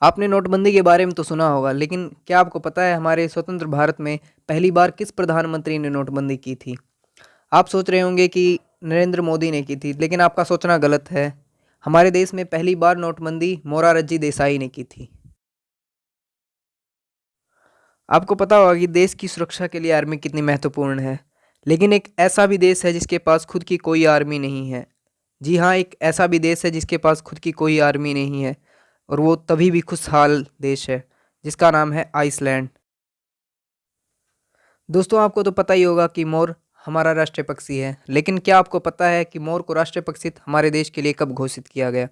आपने नोटबंदी के बारे में तो सुना होगा, लेकिन क्या आपको पता है हमारे स्वतंत्र भारत में पहली बार किस प्रधानमंत्री ने नोटबंदी की थी? आप सोच रहे होंगे कि नरेंद्र मोदी ने की थी, लेकिन आपका सोचना गलत है। हमारे देश में पहली बार नोटबंदी मोरारजी देसाई ने की थी। आपको पता होगा कि देश की सुरक्षा के लिए आर्मी कितनी महत्वपूर्ण है, लेकिन एक ऐसा भी देश है जिसके पास खुद की कोई आर्मी नहीं है। जी हाँ, एक ऐसा भी देश है जिसके पास खुद की कोई आर्मी नहीं है, और वो तभी भी खुशहाल देश है, जिसका नाम है आइसलैंड। दोस्तों, आपको तो पता ही होगा कि मोर हमारा राष्ट्रीय पक्षी है, लेकिन क्या आपको पता है कि मोर को राष्ट्रीय पक्षी हमारे देश के लिए कब घोषित किया गया?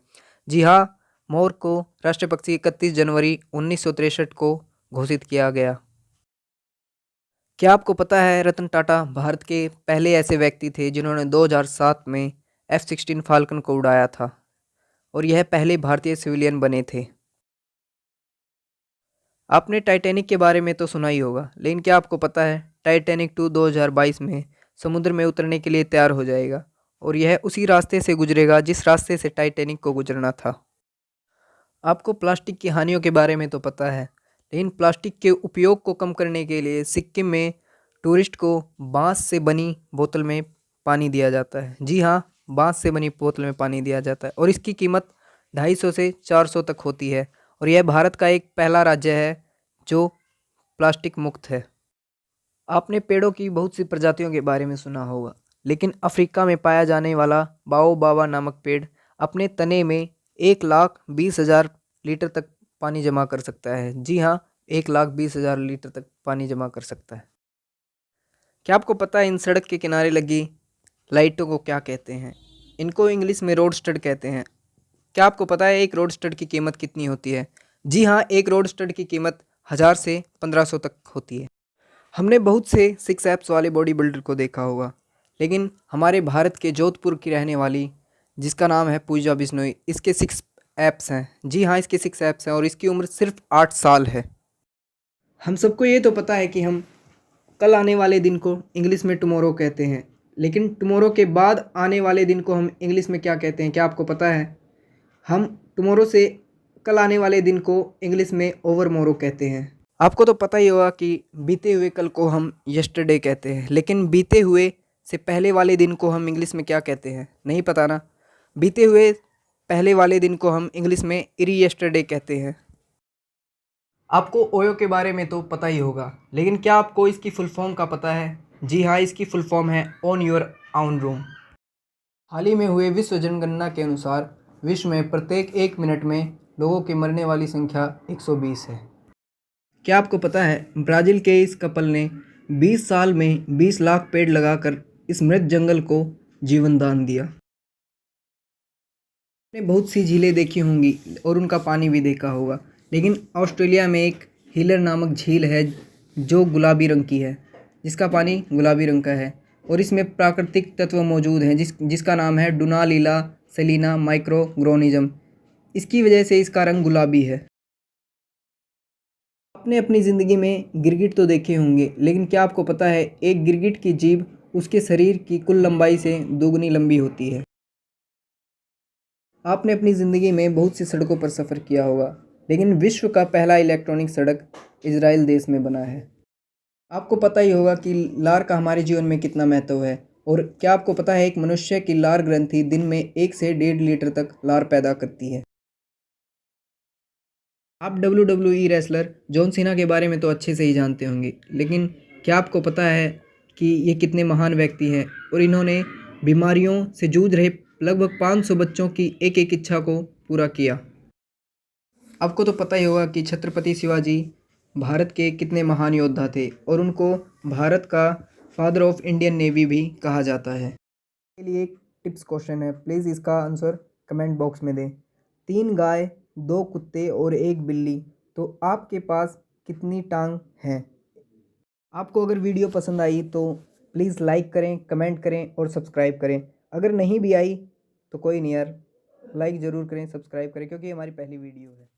जी हाँ, मोर को राष्ट्रीय पक्षी 31 जनवरी 1963 को घोषित किया गया। क्या आपको पता है रतन टाटा भारत के पहले ऐसे व्यक्ति थे जिन्होंने 2007 में F-16 फाल्कन को उड़ाया था, और यह पहले भारतीय सिविलियन बने थे। आपने टाइटैनिक के बारे में तो सुना ही होगा, लेकिन क्या आपको पता है टाइटैनिक 2 2022 में समुद्र में उतरने के लिए तैयार हो जाएगा, और यह उसी रास्ते से गुजरेगा जिस रास्ते से टाइटैनिक को गुजरना था। आपको प्लास्टिक की हानियों के बारे में तो पता है, लेकिन प्लास्टिक के उपयोग को कम करने के लिए सिक्किम में टूरिस्ट को बांस से बनी बोतल में पानी दिया जाता है। जी हाँ, बांस से बनी बोतल में पानी दिया जाता है, और इसकी कीमत 250 से 400 तक होती है, और यह भारत का एक पहला राज्य है जो प्लास्टिक मुक्त है। आपने पेड़ों की बहुत सी प्रजातियों के बारे में सुना होगा, लेकिन अफ्रीका में पाया जाने वाला बाओबाबा नामक पेड़ अपने तने में 1,20,000 लीटर तक पानी जमा कर सकता है। जी हाँ, 1,20,000 लीटर तक पानी जमा कर सकता है। क्या आपको पता है इन सड़क के किनारे लगी लाइटों को क्या कहते हैं? इनको इंग्लिश में रोड स्टड कहते हैं। क्या आपको पता है एक रोड स्टड की कीमत कितनी होती है? जी हाँ, एक रोड स्टड की कीमत 1000 से 1500 तक होती है। हमने बहुत से सिक्स एप्स वाले बॉडी बिल्डर को देखा होगा, लेकिन हमारे भारत के जोधपुर की रहने वाली जिसका नाम है पूजा बिश्नोई, इसके 6 एप्स हैं। जी हाँ, इसके 6 एप्स हैं, और इसकी उम्र सिर्फ 8 साल है। हम सबको ये तो पता है कि हम कल आने वाले दिन को इंग्लिश में टुमारो कहते हैं, लेकिन टुमारो के बाद आने वाले दिन को हम इंग्लिश में क्या कहते हैं? क्या आपको पता है? हम टुमारो से कल आने वाले दिन को इंग्लिश में ओवरमोरो कहते हैं। आपको तो पता ही होगा कि बीते हुए कल को हम यस्टरडे कहते हैं, लेकिन बीते हुए से पहले वाले दिन को हम इंग्लिश में क्या कहते हैं? नहीं पता ना? बीते हुए पहले वाले दिन को हम इंग्लिश में इरी यस्टरडे कहते हैं। आपको ओयो के बारे में तो पता ही होगा, लेकिन क्या आपको इसकी फुल फॉर्म का पता है? जी हाँ, इसकी फुल फॉर्म है ओन योर ओन रूम। हाल ही में हुए विश्व जनगणना के अनुसार विश्व में प्रत्येक 1 मिनट में लोगों की मरने वाली संख्या 120 है। क्या आपको पता है ब्राज़ील के इस कपल ने 20 साल में 20 लाख पेड़ लगाकर इस मृत जंगल को जीवन दान दिया। आपने बहुत सी झीलें देखी होंगी और उनका पानी भी देखा होगा, लेकिन ऑस्ट्रेलिया में एक हीलर नामक झील है जो गुलाबी रंग की है, जिसका पानी गुलाबी रंग का है, और इसमें प्राकृतिक तत्व मौजूद हैं जिसका नाम है डुनालीला सेलिना माइक्रोग्रोनिज्म। इसकी वजह से इसका रंग गुलाबी है। आपने अपनी ज़िंदगी में गिरगिट तो देखे होंगे, लेकिन क्या आपको पता है एक गिरगिट की जीभ उसके शरीर की कुल लंबाई से दोगुनी लंबी होती है। आपने अपनी ज़िंदगी में बहुत सी सड़कों पर सफ़र किया होगा, लेकिन विश्व का पहला इलेक्ट्रॉनिक सड़क इजराइल देश में बना है। आपको पता ही होगा कि लार का हमारे जीवन में कितना महत्व है, और क्या आपको पता है एक मनुष्य की लार ग्रंथि दिन में 1 से 1.5 लीटर तक लार पैदा करती है। आप WWE रेसलर जॉन सीना के बारे में तो अच्छे से ही जानते होंगे, लेकिन क्या आपको पता है कि ये कितने महान व्यक्ति हैं, और इन्होंने बीमारियों से जूझ रहे लगभग 500 बच्चों की एक एक इच्छा को पूरा किया। आपको तो पता ही होगा कि छत्रपति शिवाजी भारत के कितने महान योद्धा थे, और उनको भारत का फादर ऑफ इंडियन नेवी भी कहा जाता है। के लिए एक टिप्स क्वेश्चन है, प्लीज़ इसका आंसर कमेंट बॉक्स में दें। 3 गाय, 2 कुत्ते और 1 बिल्ली, तो आपके पास कितनी टांग हैं? आपको अगर वीडियो पसंद आई तो प्लीज़ लाइक करें, कमेंट करें और सब्सक्राइब करें। अगर नहीं भी आई तो कोई नहीं यार, लाइक ज़रूर करें, सब्सक्राइब करें, क्योंकि ये हमारी पहली वीडियो है।